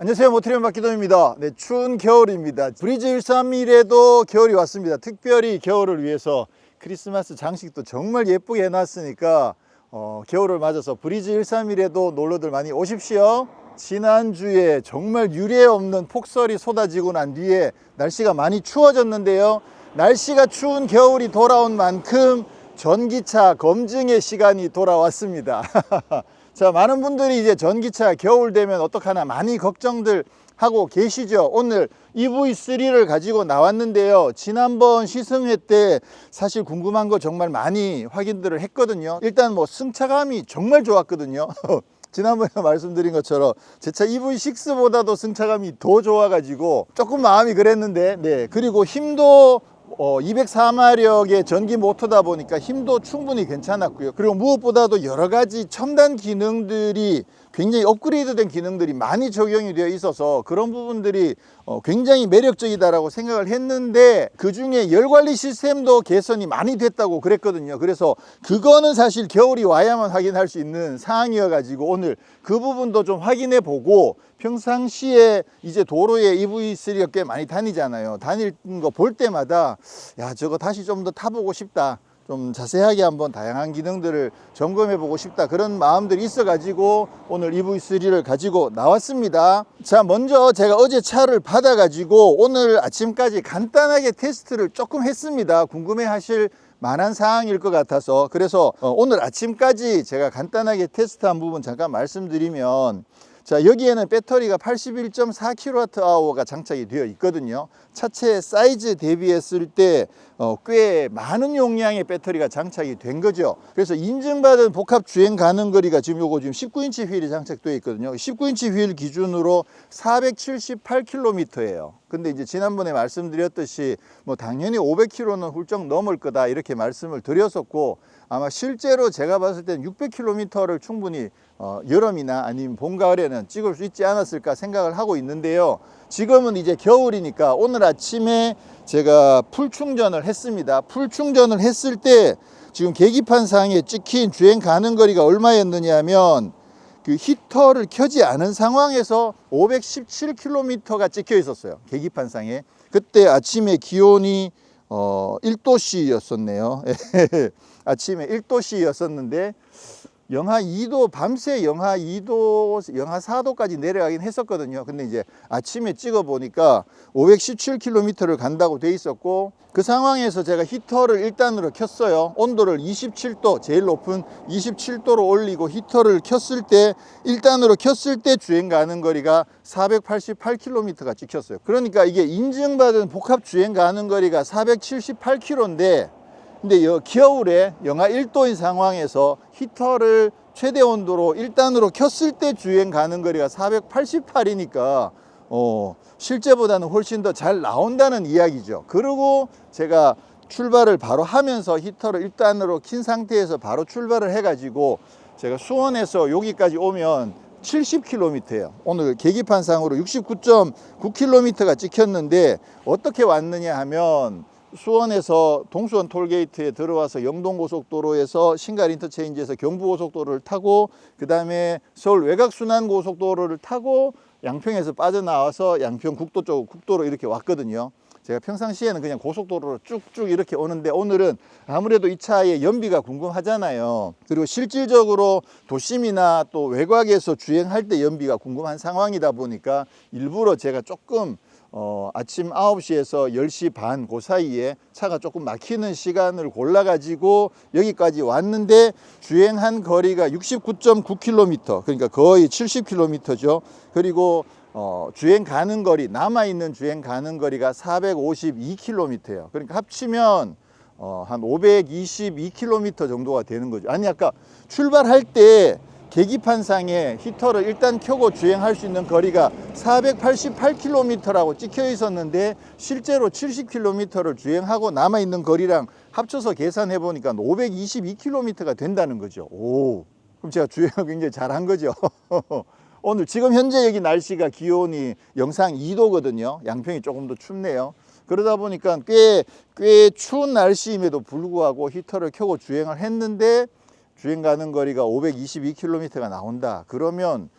안녕하세요, 모트리언 박기동입니다. 네, 추운 겨울입니다. 브리즈 131에도 겨울이 왔습니다. 특별히 겨울을 위해서 크리스마스 장식도 정말 예쁘게 해놨으니까 겨울을 맞아서 브리즈 131에도 놀러들 많이 오십시오. 지난주에 정말 유례 없는 폭설이 쏟아지고 난 뒤에 날씨가 많이 추워졌는데요. 날씨가 추운 겨울이 돌아온 만큼 전기차 검증의 시간이 돌아왔습니다. 자, 많은 분들이 이제 전기차 겨울 되면 어떡하나 많이 걱정들 하고 계시죠. 오늘 EV3를 가지고 나왔는데요. 지난번 시승회 때 사실 궁금한 거 정말 많이 확인들을 했거든요. 일단 뭐 승차감이 정말 좋았거든요. 지난번에 말씀드린 것처럼 제 차 EV6보다도 승차감이 더 좋아가지고 조금 마음이 그랬는데, 네, 그리고 힘도 204마력의 전기 모터다 보니까 힘도 충분히 괜찮았고요. 그리고 무엇보다도 여러 가지 첨단 기능들이 굉장히 업그레이드된 기능들이 많이 적용이 되어 있어서 그런 부분들이 굉장히 매력적이다라고 생각을 했는데, 그 중에 열 관리 시스템도 개선이 많이 됐다고 그랬거든요. 그래서 그거는 사실 겨울이 와야만 확인할 수 있는 사항이어 가지고 오늘 그 부분도 좀 확인해 보고, 평상시에 이제 도로에 EV3가 꽤 많이 다니잖아요. 다닐 거 볼 때마다 야, 저거 다시 좀 더 타보고 싶다, 좀 자세하게 한번 다양한 기능들을 점검해 보고 싶다, 그런 마음들이 있어 가지고 오늘 EV3를 가지고 나왔습니다. 자, 먼저 제가 어제 차를 받아 가지고 오늘 아침까지 간단하게 테스트를 조금 했습니다. 궁금해 하실 만한 사항일 것 같아서. 그래서 오늘 아침까지 제가 간단하게 테스트한 부분 잠깐 말씀드리면, 자, 여기에는 배터리가 81.4kWh가 장착이 되어 있거든요. 차체 사이즈 대비했을 때 꽤 많은 용량의 배터리가 장착이 된 거죠. 그래서 인증받은 복합 주행 가능 거리가 지금 요거 지금 19인치 휠이 장착되어 있거든요. 19인치 휠 기준으로 478km예요. 근데 이제 지난번에 말씀드렸듯이 뭐 당연히 500km는 훌쩍 넘을 거다 이렇게 말씀을 드렸었고, 아마 실제로 제가 봤을 때는 600km를 충분히 여름이나 아니면 봄 가을에는 찍을 수 있지 않았을까 생각을 하고 있는데요. 지금은 이제 겨울이니까 오늘 아침에 제가 풀 충전을 했습니다. 풀 충전을 했을 때 지금 계기판 상에 찍힌 주행 가능 거리가 얼마였느냐 하면, 그 히터를 켜지 않은 상황에서 517km가 찍혀 있었어요, 계기판 상에. 그때 아침에 기온이 1도씨였었네요. 아침에 1도씨였었는데 영하 2도, 밤새 영하 2도, 영하 4도까지 내려가긴 했었거든요. 근데 이제 아침에 찍어 보니까 517km를 간다고 돼 있었고, 그 상황에서 제가 히터를 1단으로 켰어요. 온도를 27도, 제일 높은 27도로 올리고 히터를 켰을 때, 1단으로 켰을 때 주행 가능 거리가 488km가 찍혔어요. 그러니까 이게 인증받은 복합 주행 가능 거리가 478km인데, 근데 겨울에 영하 1도인 상황에서 히터를 최대 온도로 1단으로 켰을 때 주행 가능 거리가 488이니까 실제보다는 훨씬 더 잘 나온다는 이야기죠. 그리고 제가 출발을 바로 하면서 히터를 1단으로 킨 상태에서 바로 출발을 해가지고 제가 수원에서 여기까지 오면 70km예요. 오늘 계기판 상으로 69.9km가 찍혔는데, 어떻게 왔느냐 하면 수원에서 동수원 톨게이트에 들어와서 영동고속도로에서 신갈 인터체인지에서 경부고속도로를 타고, 그 다음에 서울 외곽순환고속도로를 타고 양평에서 빠져나와서 양평 국도 쪽 국도로 이렇게 왔거든요. 제가 평상시에는 그냥 고속도로로 쭉쭉 이렇게 오는데, 오늘은 아무래도 이 차의 연비가 궁금하잖아요. 그리고 실질적으로 도심이나 또 외곽에서 주행할 때 연비가 궁금한 상황이다 보니까 일부러 제가 조금 아침 9시에서 10시 반 그 사이에 차가 조금 막히는 시간을 골라 가지고 여기까지 왔는데, 주행한 거리가 69.9km, 그러니까 거의 70km죠. 그리고 주행 가능 거리, 남아있는 주행 가능 거리가 452km예요. 그러니까 합치면 한 522km 정도가 되는 거죠. 아니, 아까 출발할 때 계기판 상에 히터를 일단 켜고 주행할 수 있는 거리가 488km라고 찍혀 있었는데, 실제로 70km를 주행하고 남아있는 거리랑 합쳐서 계산해 보니까 522km가 된다는 거죠. 오, 그럼 제가 주행을 굉장히 잘한 거죠. 오늘 지금 현재 여기 날씨가 기온이 영상 2도거든요. 양평이 조금 더 춥네요. 그러다 보니까 꽤 추운 날씨임에도 불구하고 히터를 켜고 주행을 했는데 주행 가는 거리가 522km가 나온다. 그러면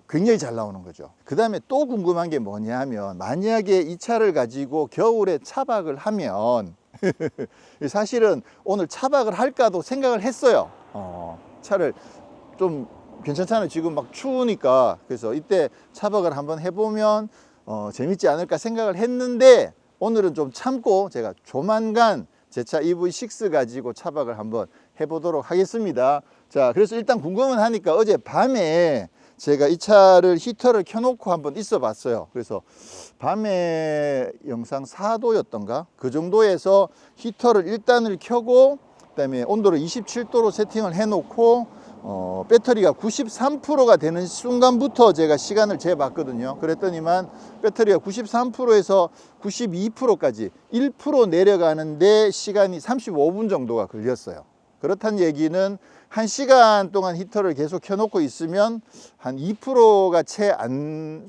굉장히 잘 나오는 거죠. 그 다음에 또 궁금한 게 뭐냐 하면, 만약에 이 차를 가지고 겨울에 차박을 하면 사실은 오늘 차박을 할까도 생각을 했어요. 차를 좀 괜찮잖아요. 지금 막 추우니까. 그래서 이때 차박을 한번 해보면 재밌지 않을까 생각을 했는데, 오늘은 좀 참고 제가 조만간 제 차 EV6 가지고 차박을 한번 해보도록 하겠습니다. 자, 그래서 일단 궁금은 하니까 어제 밤에 제가 이 차를 히터를 켜놓고 한번 있어 봤어요. 그래서 밤에 영상 4도였던가 그 정도에서 히터를 1단을 켜고, 그 다음에 온도를 27도로 세팅을 해 놓고 배터리가 93%가 되는 순간부터 제가 시간을 재봤거든요. 그랬더니만 배터리가 93%에서 92%까지 1% 내려가는데 시간이 35분 정도가 걸렸어요. 그렇다는 얘기는 1시간 동안 히터를 계속 켜놓고 있으면 한 2%가 채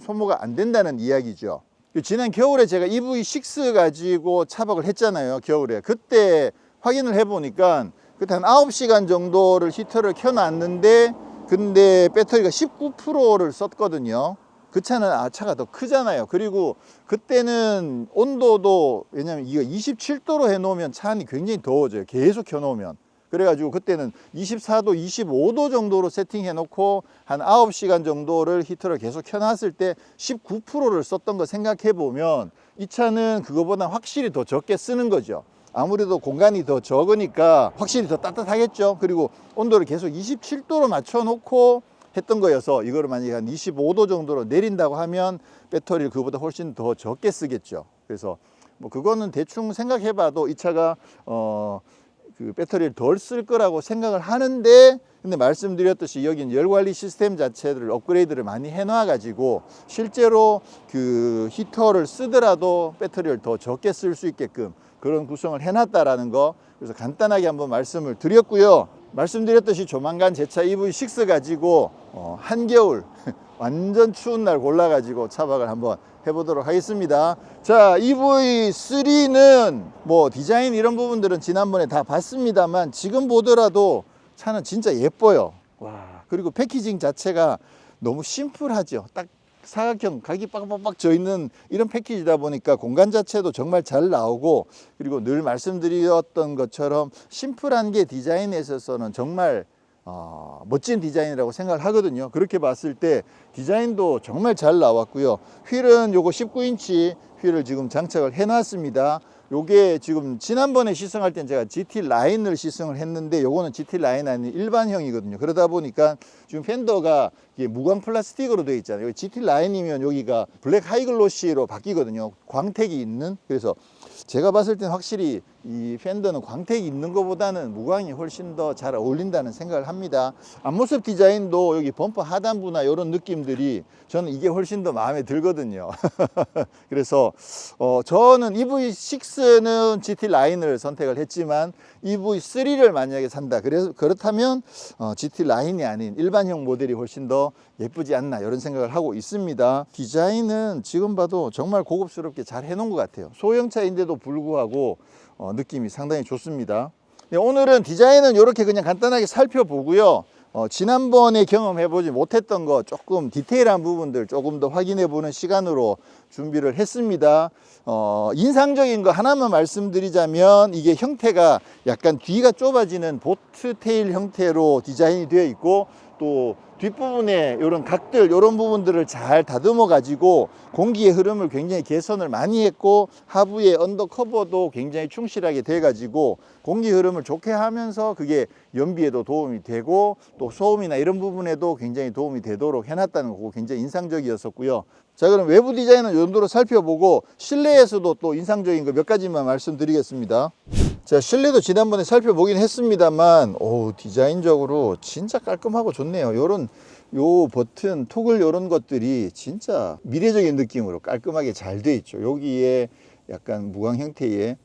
소모가 안 된다는 이야기죠. 지난 겨울에 제가 EV6 가지고 차박을 했잖아요. 겨울에. 그때 확인을 해보니까 그때 한 9시간 정도를 히터를 켜놨는데, 근데 배터리가 19%를 썼거든요. 그 차는 차가 더 크잖아요. 그리고 그때는 온도도, 왜냐면 이거 27도로 해놓으면 차 안이 굉장히 더워져요. 계속 켜놓으면. 그래가지고 그때는 24도, 25도 정도로 세팅해 놓고 한 9시간 정도를 히터를 계속 켜놨을 때 19%를 썼던 거 생각해 보면, 이 차는 그거보다 확실히 더 적게 쓰는 거죠. 아무래도 공간이 더 적으니까 확실히 더 따뜻하겠죠. 그리고 온도를 계속 27도로 맞춰 놓고 했던 거여서, 이거를 만약에 한 25도 정도로 내린다고 하면 배터리를 그거보다 훨씬 더 적게 쓰겠죠. 그래서 뭐 그거는 대충 생각해 봐도 이 차가 그 배터리를 덜 쓸 거라고 생각을 하는데, 근데 말씀드렸듯이 여기는 열 관리 시스템 자체를 업그레이드를 많이 해놔 가지고 실제로 그 히터를 쓰더라도 배터리를 더 적게 쓸 수 있게끔 그런 구성을 해놨다라는 거, 그래서 간단하게 한번 말씀을 드렸고요. 말씀드렸듯이 조만간 제 차 EV6 가지고 한겨울 완전 추운 날 골라 가지고 차박을 한번 해보도록 하겠습니다. 자, EV3는 뭐 디자인 이런 부분들은 지난번에 다 봤습니다만, 지금 보더라도 차는 진짜 예뻐요. 와, 그리고 패키징 자체가 너무 심플하죠. 딱 사각형 각이 빡빡빡 져 있는 이런 패키지다 보니까 공간 자체도 정말 잘 나오고, 그리고 늘 말씀드렸던 것처럼 심플한 게 디자인에 있어서는 정말 멋진 디자인이라고 생각을 하거든요. 그렇게 봤을 때 디자인도 정말 잘 나왔고요. 휠은 요거 19인치 휠을 지금 장착을 해 놨습니다. 요게 지금 지난번에 시승할 땐 제가 GT 라인을 시승을 했는데, 요거는 GT 라인 아닌 일반형이거든요. 그러다 보니까 지금 팬더가 이게 무광 플라스틱으로 되어 있잖아요. GT 라인이면 여기가 블랙 하이글로시로 바뀌거든요. 광택이 있는. 그래서 제가 봤을 땐 확실히 이 팬더는 광택이 있는 것보다는 무광이 훨씬 더 잘 어울린다는 생각을 합니다. 앞모습 디자인도 여기 범퍼 하단부나 이런 느낌들이 저는 이게 훨씬 더 마음에 들거든요. 그래서 저는 EV6는 GT 라인을 선택을 했지만 EV3를 만약에 산다, 그렇다면 GT 라인이 아닌 일반형 모델이 훨씬 더 예쁘지 않나, 이런 생각을 하고 있습니다. 디자인은 지금 봐도 정말 고급스럽게 잘 해놓은 것 같아요. 소형차인데도 불구하고 느낌이 상당히 좋습니다. 네, 오늘은 디자인은 이렇게 그냥 간단하게 살펴보고요. 지난번에 경험해보지 못했던 거 조금 디테일한 부분들 조금 더 확인해보는 시간으로 준비를 했습니다. 인상적인 거 하나만 말씀드리자면, 이게 형태가 약간 뒤가 좁아지는 보트 테일 형태로 디자인이 되어 있고, 또 뒷부분에 이런 각들, 이런 부분들을 잘 다듬어 가지고 공기의 흐름을 굉장히 개선을 많이 했고, 하부의 언더커버도 굉장히 충실하게 돼 가지고 공기 흐름을 좋게 하면서 그게 연비에도 도움이 되고, 또 소음이나 이런 부분에도 굉장히 도움이 되도록 해놨다는 거고 굉장히 인상적이었었고요. 자, 그럼 외부 디자인은 이 정도로 살펴보고, 실내에서도 또 인상적인 거 몇 가지만 말씀드리겠습니다. 자, 실내도 지난번에 살펴보긴 했습니다만, 디자인적으로 진짜 깔끔하고 좋네요. 요 버튼, 토글 이런 것들이 진짜 미래적인 느낌으로 깔끔하게 잘 돼 있죠. 여기에 약간 무광 형태의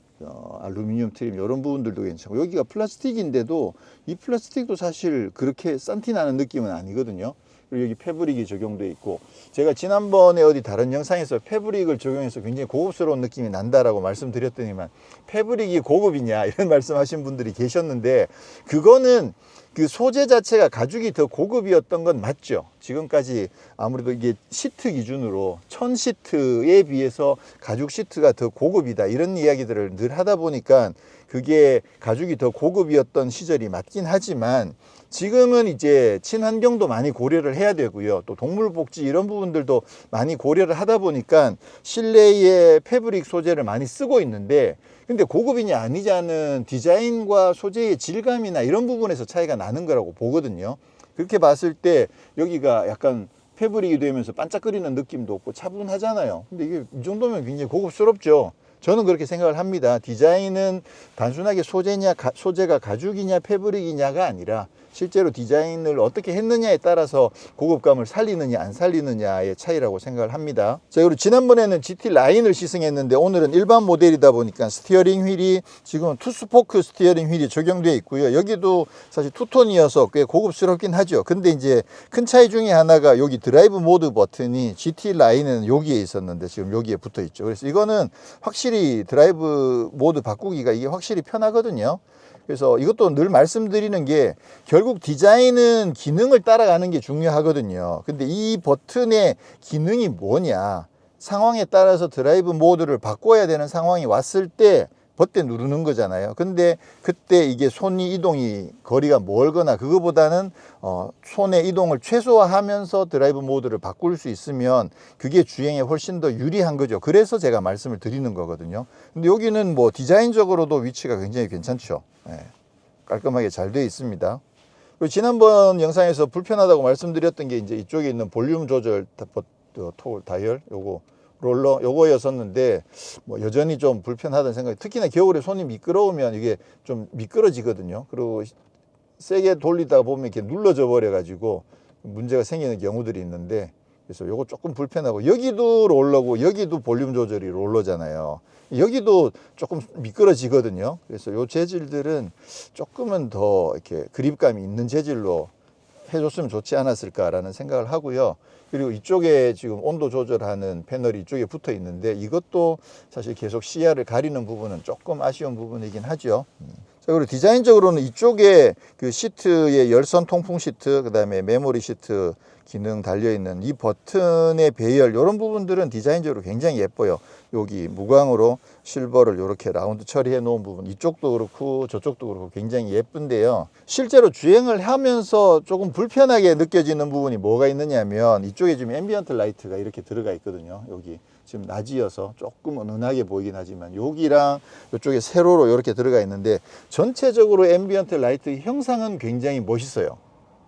알루미늄 트림 이런 부분들도 괜찮고, 여기가 플라스틱인데도 이 플라스틱도 사실 그렇게 싼티 나는 느낌은 아니거든요. 그리고 여기 패브릭이 적용돼 있고, 제가 지난번에 어디 다른 영상에서 패브릭을 적용해서 굉장히 고급스러운 느낌이 난다라고 말씀드렸더니만, 패브릭이 고급이냐 이런 말씀하신 분들이 계셨는데, 그거는 그 소재 자체가 가죽이 더 고급이었던 건 맞죠. 지금까지 아무래도 이게 시트 기준으로 천 시트에 비해서 가죽 시트가 더 고급이다 이런 이야기들을 늘 하다 보니까 그게 가죽이 더 고급이었던 시절이 맞긴 하지만 지금은 이제 친환경도 많이 고려를 해야 되고요. 또 동물 복지 이런 부분들도 많이 고려를 하다 보니까 실내에 패브릭 소재를 많이 쓰고 있는데 근데 고급이냐 아니냐는 디자인과 소재의 질감이나 이런 부분에서 차이가 나는 거라고 보거든요. 그렇게 봤을 때 여기가 약간 패브릭이 되면서 반짝거리는 느낌도 없고 차분하잖아요. 근데 이게 이 정도면 굉장히 고급스럽죠. 저는 그렇게 생각을 합니다. 디자인은 단순하게 소재가 가죽이냐 패브릭이냐가 아니라 실제로 디자인을 어떻게 했느냐에 따라서 고급감을 살리느냐 안 살리느냐의 차이라고 생각을 합니다. 자, 그리고 지난번에는 GT 라인을 시승했는데 오늘은 일반 모델이다 보니까 스티어링 휠이 지금은 투스포크 스티어링 휠이 적용되어 있고요. 여기도 사실 투톤이어서 꽤 고급스럽긴 하죠. 근데 이제 큰 차이 중에 하나가 여기 드라이브 모드 버튼이 GT 라인은 여기에 있었는데 지금 여기에 붙어 있죠. 그래서 이거는 확실히 드라이브 모드 바꾸기가 이게 확실히 편하거든요. 그래서 이것도 늘 말씀드리는 게 결국 디자인은 기능을 따라가는 게 중요하거든요. 근데 이 버튼의 기능이 뭐냐, 상황에 따라서 드라이브 모드를 바꿔야 되는 상황이 왔을 때 버튼 누르는 거잖아요. 근데 그때 이게 손이 이동이 거리가 멀거나 그거보다는 손의 이동을 최소화하면서 드라이브 모드를 바꿀 수 있으면 그게 주행에 훨씬 더 유리한 거죠. 그래서 제가 말씀을 드리는 거거든요. 근데 여기는 뭐 디자인적으로도 위치가 굉장히 괜찮죠. 네, 깔끔하게 잘 되어 있습니다. 그리고 지난번 영상에서 불편하다고 말씀드렸던 게 이제 이쪽에 있는 볼륨 조절 다이얼 요거 롤러 요거였었는데 뭐 여전히 좀 불편하다는 생각이, 특히나 겨울에 손이 미끄러우면 이게 좀 미끄러지거든요. 그리고 세게 돌리다가 보면 이렇게 눌러져 버려 가지고 문제가 생기는 경우들이 있는데, 그래서 요거 조금 불편하고, 여기도 롤러고 여기도 볼륨 조절이 롤러잖아요. 여기도 조금 미끄러지거든요. 그래서 요 재질들은 조금은 더 이렇게 그립감이 있는 재질로 해줬으면 좋지 않았을까라는 생각을 하고요. 그리고 이쪽에 지금 온도 조절하는 패널이 이쪽에 붙어 있는데 이것도 사실 계속 시야를 가리는 부분은 조금 아쉬운 부분이긴 하죠. 자, 그리고 디자인적으로는 이쪽에 그 시트에 열선 통풍 시트, 그 다음에 메모리 시트 기능 달려있는 이 버튼의 배열, 이런 부분들은 디자인적으로 굉장히 예뻐요. 여기 무광으로 실버를 이렇게 라운드 처리해 놓은 부분, 이쪽도 그렇고 저쪽도 그렇고 굉장히 예쁜데요. 실제로 주행을 하면서 조금 불편하게 느껴지는 부분이 뭐가 있느냐면, 이쪽에 지금 앰비언트 라이트가 이렇게 들어가 있거든요. 여기 지금 낮이어서 조금 은은하게 보이긴 하지만 여기랑 이쪽에 세로로 이렇게 들어가 있는데, 전체적으로 앰비언트 라이트 형상은 굉장히 멋있어요.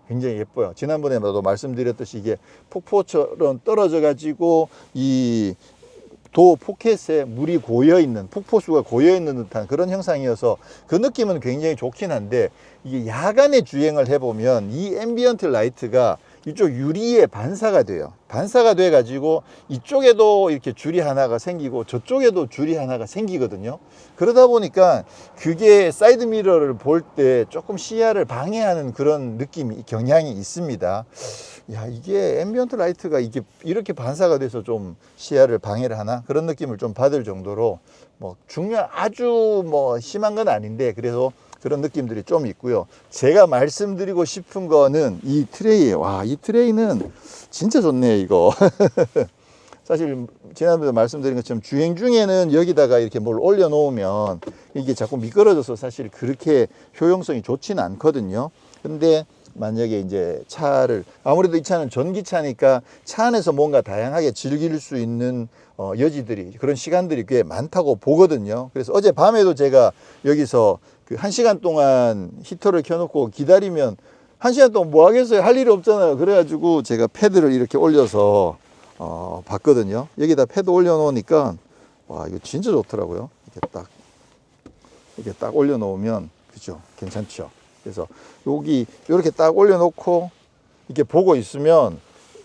굉장히 예뻐요. 지난번에도 말씀드렸듯이 이게 폭포처럼 떨어져 가지고 이 도 포켓에 물이 고여있는, 폭포수가 고여있는 듯한 그런 형상이어서 그 느낌은 굉장히 좋긴 한데, 이게 야간에 주행을 해보면 이 앰비언트 라이트가 이쪽 유리에 반사가 돼요. 반사가 돼 가지고 이쪽에도 이렇게 줄이 하나가 생기고 저쪽에도 줄이 하나가 생기거든요. 그러다 보니까 그게 사이드 미러를 볼 때 조금 시야를 방해하는 그런 느낌이, 경향이 있습니다. 야, 이게 앰비언트 라이트가 이게 이렇게 반사가 돼서 좀 시야를 방해를 하나, 그런 느낌을 좀 받을 정도로 뭐 아주 뭐 심한 건 아닌데 그래서 그런 느낌들이 좀 있고요. 제가 말씀드리고 싶은 거는 이 트레이예요. 와, 이 트레이는 진짜 좋네 이거. 사실 지난번에 말씀드린 것처럼 주행 중에는 여기다가 이렇게 뭘 올려 놓으면 이게 자꾸 미끄러져서 사실 그렇게 효용성이 좋지는 않거든요. 근데 만약에 이제 차를, 아무래도 이 차는 전기차니까 차 안에서 뭔가 다양하게 즐길 수 있는 여지들이, 그런 시간들이 꽤 많다고 보거든요. 그래서 어제 밤에도 제가 여기서 그 1시간 동안 히터를 켜놓고 기다리면 1시간 동안 뭐 하겠어요? 할 일이 없잖아요. 그래가지고 제가 패드를 이렇게 올려서 봤거든요. 여기다 패드 올려놓으니까 와, 이거 진짜 좋더라고요. 이렇게 딱 올려놓으면, 그죠? 괜찮죠? 그래서 여기 이렇게 딱 올려놓고 이렇게 보고 있으면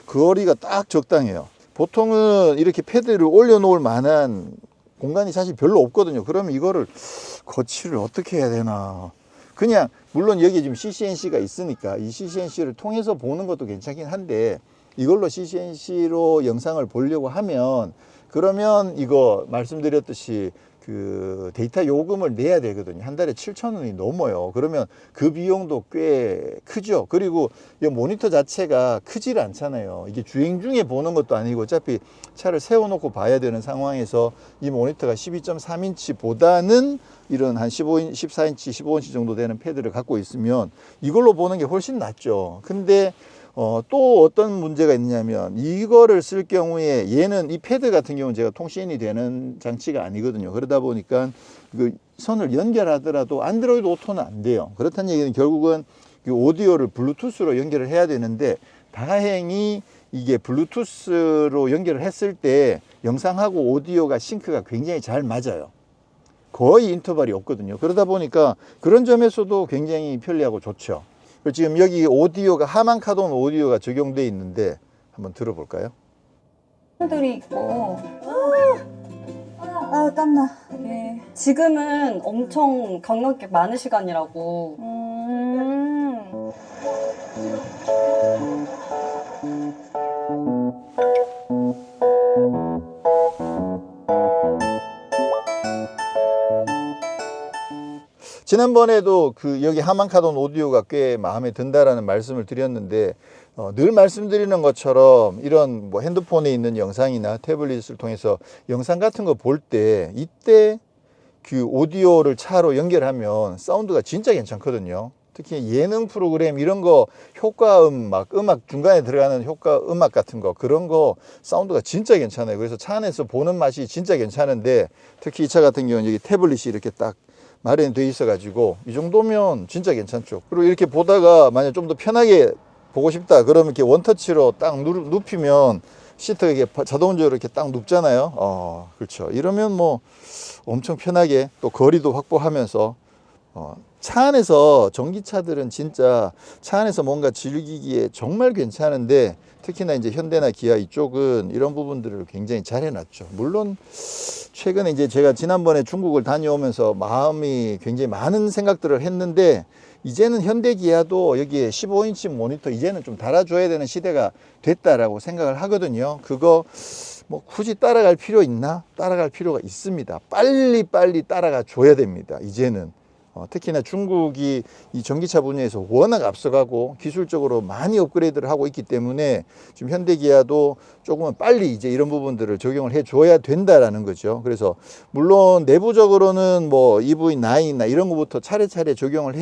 거리가 딱 적당해요. 보통은 이렇게 패드를 올려놓을 만한 공간이 사실 별로 없거든요. 그러면 이거를 거치를 어떻게 해야 되나. 그냥 물론 여기 지금 CCNC가 있으니까 이 CCNC를 통해서 보는 것도 괜찮긴 한데, 이걸로 CCNC로 영상을 보려고 하면, 그러면 이거 말씀드렸듯이 그 데이터 요금을 내야 되거든요. 한 달에 7,000원이 넘어요. 그러면 그 비용도 꽤 크죠. 그리고 이 모니터 자체가 크질 않잖아요. 이게 주행 중에 보는 것도 아니고 어차피 차를 세워놓고 봐야 되는 상황에서 이 모니터가 12.3인치 보다는 이런 한 15인, 14인치, 15인치 정도 되는 패드를 갖고 있으면 이걸로 보는 게 훨씬 낫죠. 근데 또 어떤 문제가 있냐면 이거를 쓸 경우에 얘는 이 패드 같은 경우는 제가 통신이 되는 장치가 아니거든요. 그러다 보니까 그 선을 연결하더라도 안드로이드 오토는 안 돼요. 그렇다는 얘기는 결국은 그 오디오를 블루투스로 연결을 해야 되는데 다행히 이게 블루투스로 연결을 했을 때 영상하고 오디오가 싱크가 굉장히 잘 맞아요. 거의 인터벌이 없거든요. 그러다 보니까 그런 점에서도 굉장히 편리하고 좋죠. 지금 여기 오디오가 하만카돈 오디오가 적용되어 있는데 한번 들어볼까요? 들이 있고 아, 땀나. 네. 지금은 엄청 관광객 많은 시간이라고. 지난번에도 그 여기 하만카돈 오디오가 꽤 마음에 든다라는 말씀을 드렸는데 늘 말씀드리는 것처럼 이런 뭐 핸드폰에 있는 영상이나 태블릿을 통해서 영상 같은 거 볼 때 이때 그 오디오를 차로 연결하면 사운드가 진짜 괜찮거든요. 특히 예능 프로그램 이런 거 효과음 막 음악 중간에 들어가는 효과 음악 같은 거 그런 거 사운드가 진짜 괜찮아요. 그래서 차 안에서 보는 맛이 진짜 괜찮은데 특히 이 차 같은 경우는 여기 태블릿이 이렇게 딱 마련되어 있어 가지고 이 정도면 진짜 괜찮죠. 그리고 이렇게 보다가 만약 좀 더 편하게 보고 싶다 그러면 이렇게 원터치로 딱 눕히면 시트가 이게 자동적으로 이렇게 딱 눕잖아요. 그렇죠. 이러면 뭐 엄청 편하게 또 거리도 확보하면서 차 안에서 전기차들은 진짜 차 안에서 뭔가 즐기기에 정말 괜찮은데 특히나 이제 현대나 기아 이쪽은 이런 부분들을 굉장히 잘 해놨죠. 물론 최근에 이제 제가 지난번에 중국을 다녀오면서 마음이 굉장히 많은 생각들을 했는데 이제는 현대 기아도 여기에 15인치 모니터 이제는 좀 달아줘야 되는 시대가 됐다라고 생각을 하거든요. 그거 뭐 굳이 따라갈 필요 있나? 따라갈 필요가 있습니다. 빨리 따라가 줘야 됩니다. 이제는. 특히나 중국이 이 전기차 분야에서 워낙 앞서가고 기술적으로 많이 업그레이드를 하고 있기 때문에 지금 현대기아도 조금은 빨리 이제 이런 부분들을 적용을 해줘야 된다라는 거죠. 그래서 물론 내부적으로는 뭐 EV9나 이런 것부터 차례차례 적용을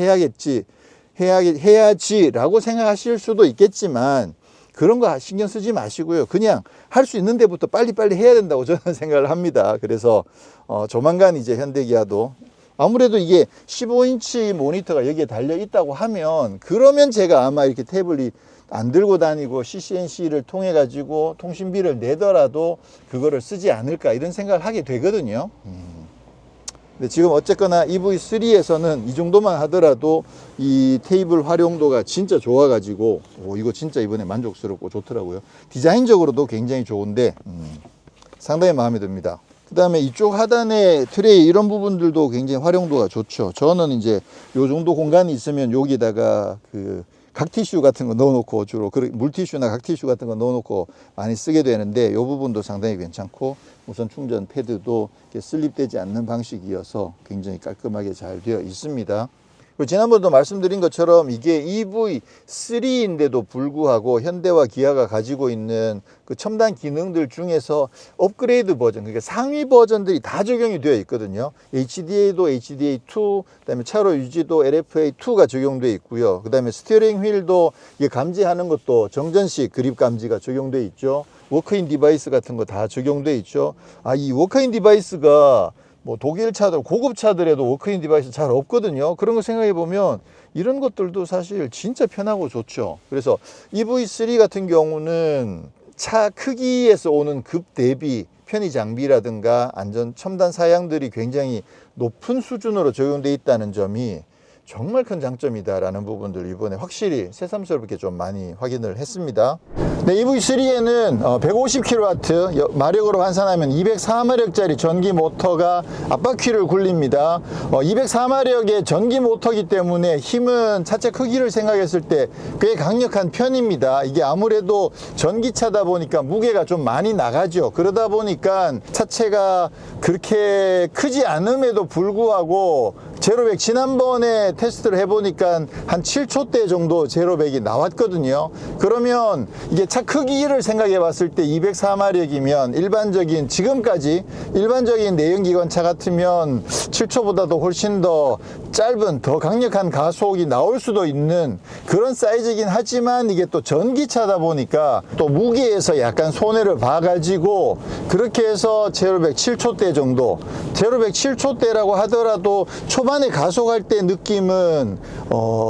해야지라고 생각하실 수도 있겠지만 그런 거 신경 쓰지 마시고요. 그냥 할 수 있는 데부터 빨리 해야 된다고 저는 생각을 합니다. 그래서 조만간 이제 현대기아도 아무래도 이게 15인치 모니터가 여기에 달려 있다고 하면 그러면 제가 아마 이렇게 태블릿 안 들고 다니고 CCNC를 통해 가지고 통신비를 내더라도 그거를 쓰지 않을까 이런 생각을 하게 되거든요. 근데 지금 어쨌거나 EV3에서는 이 정도만 하더라도 이 테이블 활용도가 진짜 좋아 가지고 이거 진짜 이번에 만족스럽고 좋더라고요. 디자인적으로도 굉장히 좋은데 상당히 마음에 듭니다. 그 다음에 이쪽 하단에 트레이 이런 부분들도 굉장히 활용도가 좋죠. 저는 이제 요 정도 공간이 있으면 여기다가 그 각티슈 같은 거 넣어놓고 주로 물티슈나 각티슈 같은 거 넣어놓고 많이 쓰게 되는데 이 부분도 상당히 괜찮고 우선 충전 패드도 이렇게 슬립되지 않는 방식이어서 굉장히 깔끔하게 잘 되어 있습니다. 그리고 지난번도 말씀드린 것처럼 이게 EV3인데도 불구하고 현대와 기아가 가지고 있는 그 첨단 기능들 중에서 업그레이드 버전, 그러니까 상위 버전들이 다 적용이 되어 있거든요. HDA도 HDA2, 그다음에 차로 유지도 LFA2가 적용되어 있고요. 그다음에 스티어링 휠도 이게 감지하는 것도 정전식 그립 감지가 적용되어 있죠. 워크인 디바이스 같은 거 다 적용되어 있죠. 이 워크인 디바이스가 뭐 독일 차들, 고급 차들에도 워크인 디바이스 잘 없거든요. 그런 거 생각해 보면 이런 것들도 사실 진짜 편하고 좋죠. 그래서 EV3 같은 경우는 차 크기에서 오는 급 대비 편의 장비라든가 안전 첨단 사양들이 굉장히 높은 수준으로 적용돼 있다는 점이 정말 큰 장점이다라는 부분들 이번에 확실히 새삼스럽게 좀 많이 확인을 했습니다. 네, EV3에는 150kW 마력으로 환산하면 204마력짜리 전기 모터가 앞바퀴를 굴립니다. 204마력의 전기 모터이기 때문에 힘은 차체 크기를 생각했을 때 꽤 강력한 편입니다. 이게 아무래도 전기차다 보니까 무게가 좀 많이 나가죠. 그러다 보니까 차체가 그렇게 크지 않음에도 불구하고 제로백 지난번에 테스트를 해보니까 한 7초대 정도 제로백이 나왔거든요. 그러면 이게 차 크기를 생각해 봤을 때 204마력이면 일반적인 지금까지 일반적인 내연기관차 같으면 7초보다도 훨씬 더 짧은 더 강력한 가속이 나올 수도 있는 그런 사이즈이긴 하지만 이게 또 전기차다 보니까 또 무게에서 약간 손해를 봐가지고 그렇게 해서 제로백 7초대 정도 제로백 7초대라고 하더라도 초반에 가속할 때 느낌은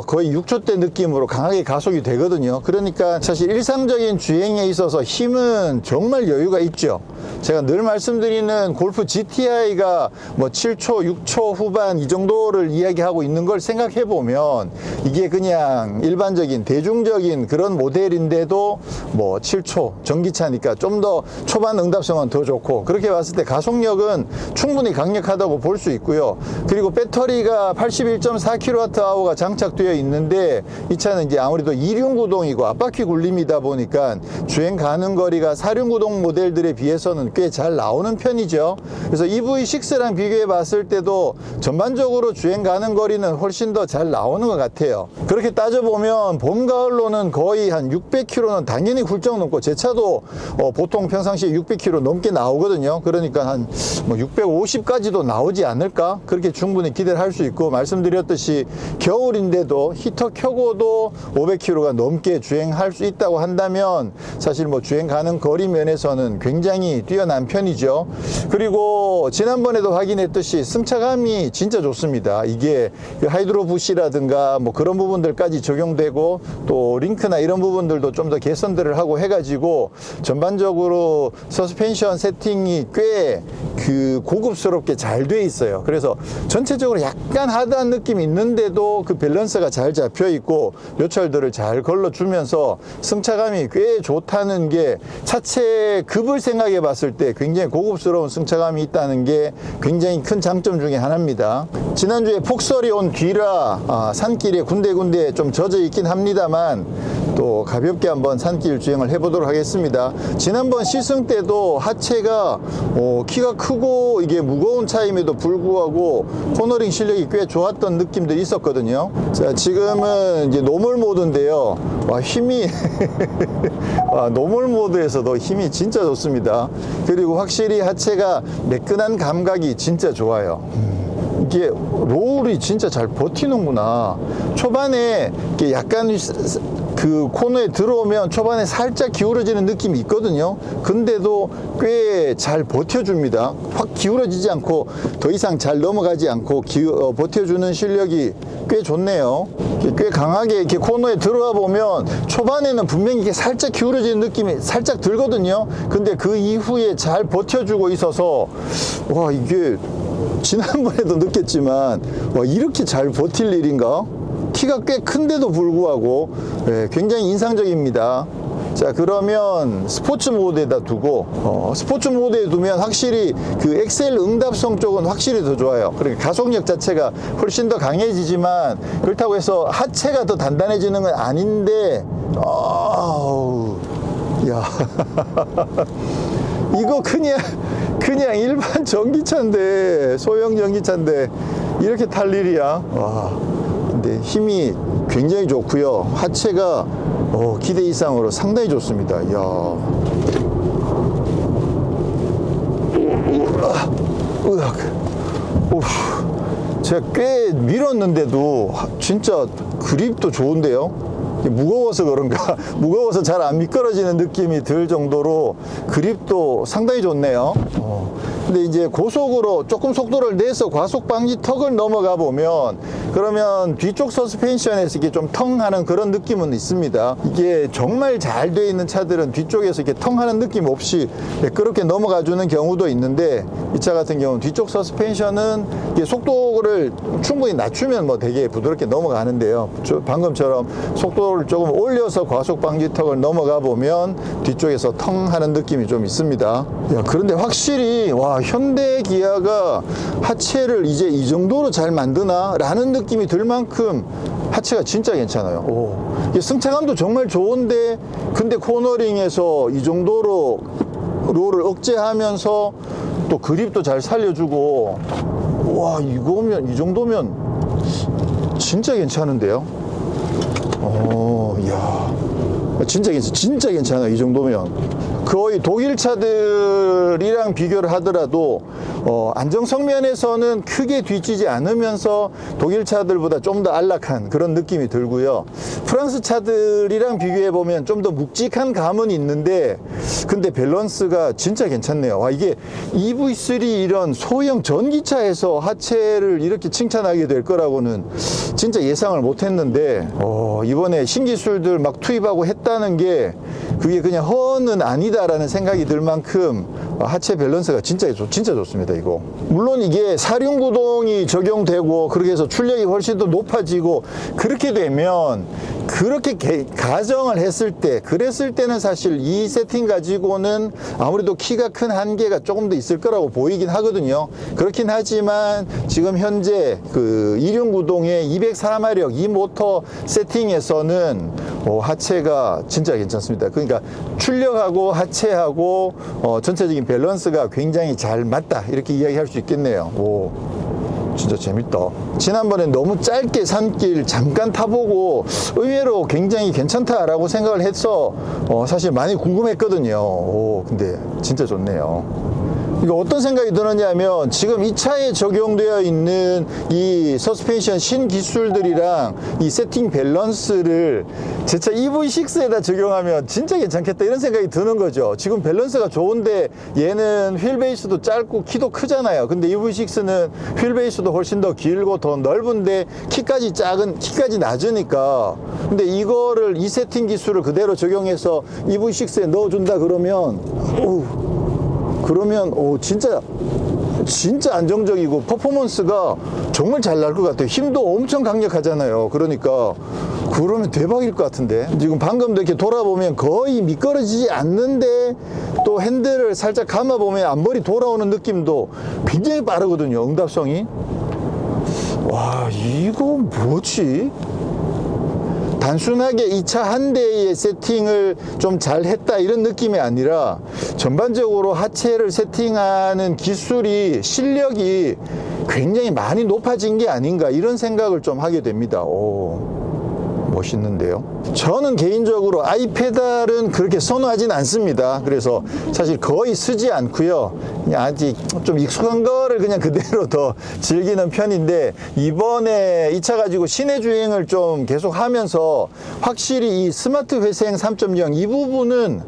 거의 6초대 느낌으로 강하게 가속이 되거든요. 그러니까 사실 일상적인 주행에 있어서 힘은 정말 여유가 있죠. 제가 늘 말씀드리는 골프 GTI가 뭐 7초, 6초 후반 이 정도를 이야기하고 있는 걸 생각해 보면 이게 그냥 일반적인 대중적인 그런 모델인데도 뭐 7초 전기차니까 좀 더 초반 응답성은 더 좋고 그렇게 봤을 때 가속력은 충분히 강력하다고 볼 수 있고요. 그리고 배터리가 81.4kWh가 장착되어 있는데 이 차는 이제 아무래도 2륜구동이고 앞바퀴 굴림이다 보니까 주행 가는 거리가 4륜구동 모델들에 비해서는 꽤 잘 나오는 편이죠. 그래서 EV6랑 비교해 봤을 때도 전반적으로 주행 가는 거리는 훨씬 더 잘 나오는 것 같아요. 그렇게 따져보면 봄, 가을로는 거의 한 600km는 당연히 훌쩍 넘고 제 차도 보통 평상시에 600km 넘게 나오거든요. 그러니까 한 뭐 650까지도 나오지 않을까? 그렇게 충분히 기대를 할 수 있고 말씀드렸듯이 겨울인데도 히터 켜고도 500km가 넘게 주행할 수 있다고 한다면 사실 뭐 주행 가는 거리 면에서는 굉장히 뛰어난 편이죠. 그리고 지난번에도 확인했듯이 승차감이 진짜 좋습니다. 이게 하이드로 부시라든가 뭐 그런 부분들까지 적용되고 또 링크나 이런 부분들도 좀 더 개선들을 하고 해가지고 전반적으로 서스펜션 세팅이 꽤 고급스럽게 잘 돼 있어요. 그래서 전체적으로 약간 하드한 느낌이 있는데도 그 밸런스가 잘 잡혀 있고 요철들을 잘 걸러주면서 승차감이 꽤 좋다는 게 차체 급을 생각해 봤을 때 굉장히 고급스러운 승차감이 있다는 게 굉장히 큰 장점 중에 하나입니다. 지난주에 폭설이 온 뒤라 산길에 군데군데 좀 젖어 있긴 합니다만 또 가볍게 한번 산길 주행을 해보도록 하겠습니다. 지난번 시승 때도 하체가 키가 크고 이게 무거운 차임에도 불구하고 코너링 실력이 꽤 좋았던 느낌들이 있었거든요. 자, 지금은 이제 노멀 모드인데요. 와, 힘이 노멀 모드에서도 힘이 진짜 좋습니다. 그리고 확실히 하체가 매끈한 감각이 진짜 좋아요. 이게 롤이 진짜 잘 버티는구나. 초반에 이게 약간 그 코너에 들어오면 초반에 살짝 기울어지는 느낌이 있거든요. 근데도 꽤 잘 버텨줍니다. 확 기울어지지 않고 더 이상 잘 넘어가지 않고 버텨주는 실력이 꽤 좋네요. 꽤 강하게 이렇게 코너에 들어와 보면 초반에는 분명히 이게 살짝 기울어지는 느낌이 살짝 들거든요. 근데 그 이후에 잘 버텨주고 있어서 와, 이게 지난번에도 느꼈지만 와, 이렇게 잘 버틸 일인가? 키가 꽤 큰데도 불구하고 굉장히 인상적입니다. 자, 그러면 스포츠 모드에다 두고 스포츠 모드에 두면 확실히 그 엑셀 응답성 쪽은 확실히 더 좋아요. 그러니까 가속력 자체가 훨씬 더 강해지지만 그렇다고 해서 하체가 더 단단해지는 건 아닌데 야 이거 그냥 일반 전기차인데 소형 전기차인데 이렇게 탈 일이야. 와, 근데 힘이 굉장히 좋고요. 하체가 기대 이상으로 상당히 좋습니다. 이야. 제가 꽤 밀었는데도 진짜 그립도 좋은데요. 무거워서 그런가 무거워서 잘 안 미끄러지는 느낌이 들 정도로 그립도 상당히 좋네요. 근데 이제 고속으로 조금 속도를 내서 과속 방지 턱을 넘어가 보면 그러면 뒤쪽 서스펜션에서 이게 좀 텅하는 그런 느낌은 있습니다. 이게 정말 잘 돼 있는 차들은 뒤쪽에서 이렇게 텅하는 느낌 없이 매끄럽게 넘어가 주는 경우도 있는데 이 차 같은 경우는 뒤쪽 서스펜션은 이게 속도를 충분히 낮추면 뭐 되게 부드럽게 넘어가는데요. 방금처럼 속도를 조금 올려서 과속 방지 턱을 넘어가 보면 뒤쪽에서 텅하는 느낌이 좀 있습니다. 야, 그런데 확실히 와 현대 기아가 하체를 이제 이 정도로 잘 만드나 라는 느낌이 들 만큼 하체가 진짜 괜찮아요. 이게 승차감도 정말 좋은데 근데 코너링에서 이 정도로 롤을 억제하면서 또 그립도 잘 살려주고 와 이거면 이 정도면 진짜 괜찮은데요. 이야 진짜 괜찮아요. 이 정도면 거의 독일 차들이랑 비교를 하더라도 안정성 면에서는 크게 뒤지지 않으면서 독일 차들보다 좀 더 안락한 그런 느낌이 들고요. 프랑스 차들이랑 비교해 보면 좀 더 묵직한 감은 있는데 근데 밸런스가 진짜 괜찮네요. 와 이게 EV3 이런 소형 전기차에서 하체를 이렇게 칭찬하게 될 거라고는 진짜 예상을 못 했는데 이번에 신기술들 막 투입하고 했다는 게 그게 그냥 허언은 아니다라는 생각이 들 만큼 하체 밸런스가 진짜 좋습니다. 이거 물론 이게 사륜구동이 적용되고 그렇게 해서 출력이 훨씬 더 높아지고 그렇게 되면 그렇게 가정을 했을 때 그랬을 때는 사실 이 세팅 가지고는 아무래도 키가 큰 한계가 조금 더 있을 거라고 보이긴 하거든요. 그렇긴 하지만 지금 현재 그 이륜구동의 204마력 이 모터 세팅에서는 하체가 진짜 괜찮습니다. 그러니까 출력하고 하체하고 전체적인 밸런스가 굉장히 잘 맞다 이렇게 이야기할 수 있겠네요. 진짜 재밌다. 지난번에 너무 짧게 산길 잠깐 타보고 의외로 굉장히 괜찮다라고 생각을 해서 사실 많이 궁금했거든요. 근데 진짜 좋네요. 이거 어떤 생각이 드느냐면 지금 이 차에 적용되어 있는 이 서스펜션 신기술들이랑 이 세팅 밸런스를 제 차 EV6에다 적용하면 진짜 괜찮겠다 이런 생각이 드는 거죠. 지금 밸런스가 좋은데 얘는 휠 베이스도 짧고 키도 크잖아요. 근데 EV6는 휠 베이스도 훨씬 더 길고 더 넓은데 키까지 낮으니까 근데 이거를 이 세팅 기술을 그대로 적용해서 EV6에 넣어준다 그러면 진짜 안정적이고 퍼포먼스가 정말 잘 날 것 같아요. 힘도 엄청 강력하잖아요. 그러니까 그러면 대박일 것 같은데 지금 방금도 이렇게 돌아보면 거의 미끄러지지 않는데 또 핸들을 살짝 감아보면 앞머리 돌아오는 느낌도 굉장히 빠르거든요. 응답성이. 와 이거 뭐지? 단순하게 이 차 한 대의 세팅을 좀 잘 했다 이런 느낌이 아니라 전반적으로 하체를 세팅하는 기술이 실력이 굉장히 많이 높아진 게 아닌가 이런 생각을 좀 하게 됩니다. 멋있는데요. 저는 개인적으로 아이페달은 그렇게 선호하진 않습니다. 그래서 사실 거의 쓰지 않고요. 그냥 아직 좀 익숙한 거를 그냥 그대로 더 즐기는 편인데 이번에 이 차 가지고 시내 주행을 좀 계속 하면서 확실히 이 스마트 회생 3.0 이 부분은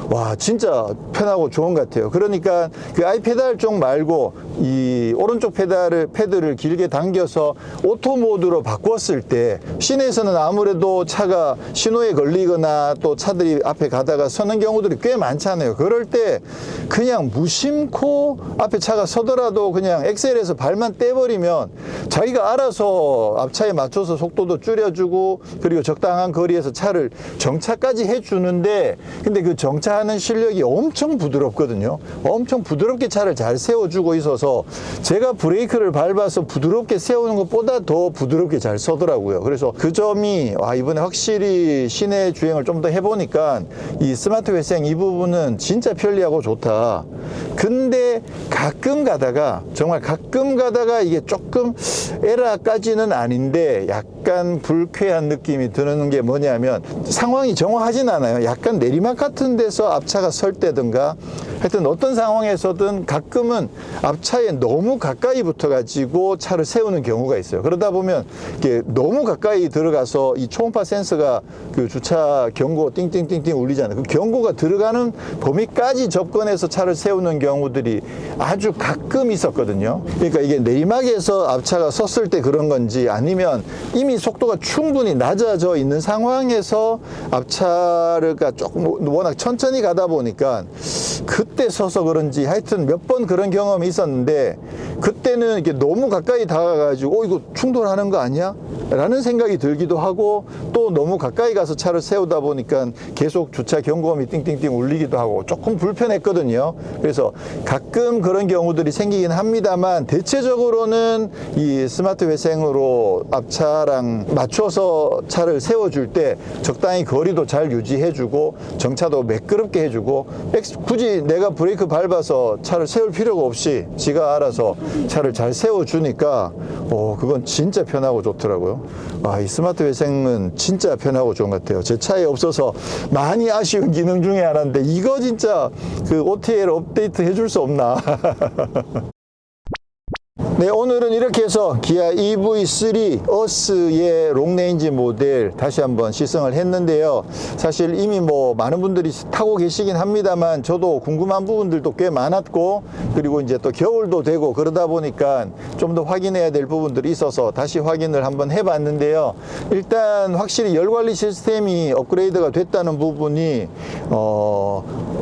와 진짜 편하고 좋은 것 같아요. 그러니까 그 아이페달 쪽 말고 이 오른쪽 패드를 길게 당겨서 오토 모드로 바꿨을 때 시내에서는 아무래도 차가 신호에 걸리거나 또 차들이 앞에 가다가 서는 경우들이 꽤 많잖아요. 그럴 때 그냥 무심코 앞에 차가 서더라도 그냥 엑셀에서 발만 떼버리면 자기가 알아서 앞차에 맞춰서 속도도 줄여주고 그리고 적당한 거리에서 차를 정차까지 해주는데 근데 그 정차하는 실력이 엄청 부드럽거든요. 엄청 부드럽게 차를 잘 세워주고 있어서 제가 브레이크를 밟아서 부드럽게 세우는 것보다 더 부드럽게 잘 서더라고요. 그래서 그 점이 이번에 확실히 시내 주행을 좀 더 해보니까 이 스마트 회생 이 부분은 진짜 편리하고 좋다. 근데 정말 가끔 가다가 이게 조금 에라까지는 아닌데 약간 약간 불쾌한 느낌이 드는 게 뭐냐면 상황이 정확하진 않아요. 약간 내리막 같은 데서 앞차가 설 때든가 하여튼 어떤 상황에서든 가끔은 앞차에 너무 가까이 붙어가지고 차를 세우는 경우가 있어요. 그러다 보면 이게 너무 가까이 들어가서 이 초음파 센서가 그 주차 경고 띵띵띵띵 울리잖아요. 그 경고가 들어가는 범위까지 접근해서 차를 세우는 경우들이 아주 가끔 있었거든요. 그러니까 이게 내리막에서 앞차가 섰을 때 그런 건지 아니면 이미 속도가 충분히 낮아져 있는 상황에서 앞차가 조금 워낙 천천히 가다 보니까 그때 서서 그런지 하여튼 몇 번 그런 경험이 있었는데 그때는 이게 너무 가까이 다가가가지고 이거 충돌하는 거 아니야? 라는 생각이 들기도 하고 또 너무 가까이 가서 차를 세우다 보니까 계속 주차 경고음이 띵띵띵 울리기도 하고 조금 불편했거든요. 그래서 가끔 그런 경우들이 생기긴 합니다만 대체적으로는 이 스마트 회생으로 앞차랑 맞춰서 차를 세워줄 때 적당히 거리도 잘 유지해주고 정차도 매끄럽게 해주고 굳이 내가 브레이크 밟아서 차를 세울 필요가 없이 지가 알아서 차를 잘 세워주니까 그건 진짜 편하고 좋더라고요. 이 스마트 회생은 진짜 편하고 좋은 것 같아요. 제 차에 없어서 많이 아쉬운 기능 중에 하나인데 이거 진짜 그 OTA 업데이트 해줄 수 없나. 네, 오늘은 이렇게 해서 기아 EV3 어스의 롱레인지 모델 다시 한번 시승을 했는데요. 사실 이미 뭐 많은 분들이 타고 계시긴 합니다만 저도 궁금한 부분들도 꽤 많았고 그리고 이제 또 겨울도 되고 그러다 보니까 좀 더 확인해야 될 부분들이 있어서 다시 확인을 한번 해봤는데요. 일단 확실히 열 관리 시스템이 업그레이드가 됐다는 부분이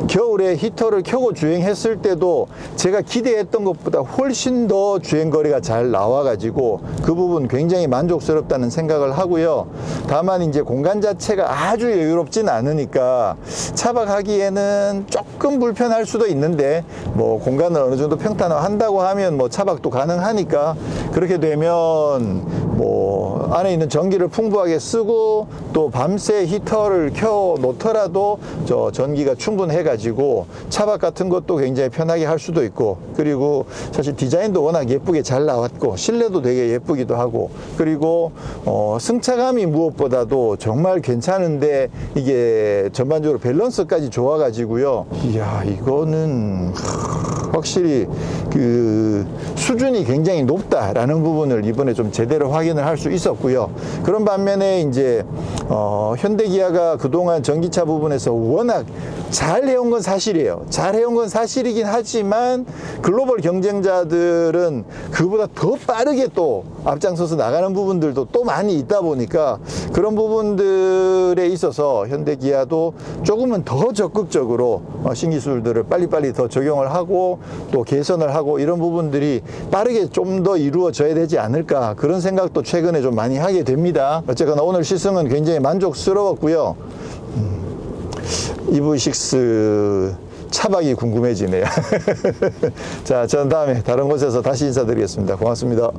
겨울에 히터를 켜고 주행했을 때도 제가 기대했던 것보다 훨씬 더 주행거리가 잘 나와가지고 그 부분 굉장히 만족스럽다는 생각을 하고요. 다만 이제 공간 자체가 아주 여유롭진 않으니까 차박하기에는 조금 불편할 수도 있는데 뭐 공간을 어느 정도 평탄화한다고 하면 뭐 차박도 가능하니까 그렇게 되면 뭐 안에 있는 전기를 풍부하게 쓰고 또 밤새 히터를 켜 놓더라도 저 전기가 충분해 가지고 차박 같은 것도 굉장히 편하게 할 수도 있고 그리고 사실 디자인도 워낙 예쁘게 잘 나왔고 실내도 되게 예쁘기도 하고 그리고 승차감이 무엇보다도 정말 괜찮은데 이게 전반적으로 밸런스까지 좋아 가지고요. 이야 이거는 확실히 그 수준이 굉장히 높다라는 부분을 이번에 좀 제대로 확인을 할 수 있었고요. 그런 반면에 이제 현대기아가 그동안 전기차 부분에서 워낙 잘 해온 건 사실이에요. 잘 해온 건 사실이긴 하지만 글로벌 경쟁자들은 그보다 더 빠르게 또 앞장서서 나가는 부분들도 또 많이 있다 보니까 그런 부분들에 있어서 현대기아도 조금은 더 적극적으로 신기술들을 빨리빨리 더 적용을 하고 또 개선을 하고 이런 부분들이 빠르게 좀 더 이루어져야 되지 않을까 그런 생각도 최근에 좀 많이 하게 됩니다. 어쨌거나 오늘 시승은 굉장히 만족스러웠고요. EV6 차박이 궁금해지네요. 자, 저는 다음에 다른 곳에서 다시 인사드리겠습니다. 고맙습니다.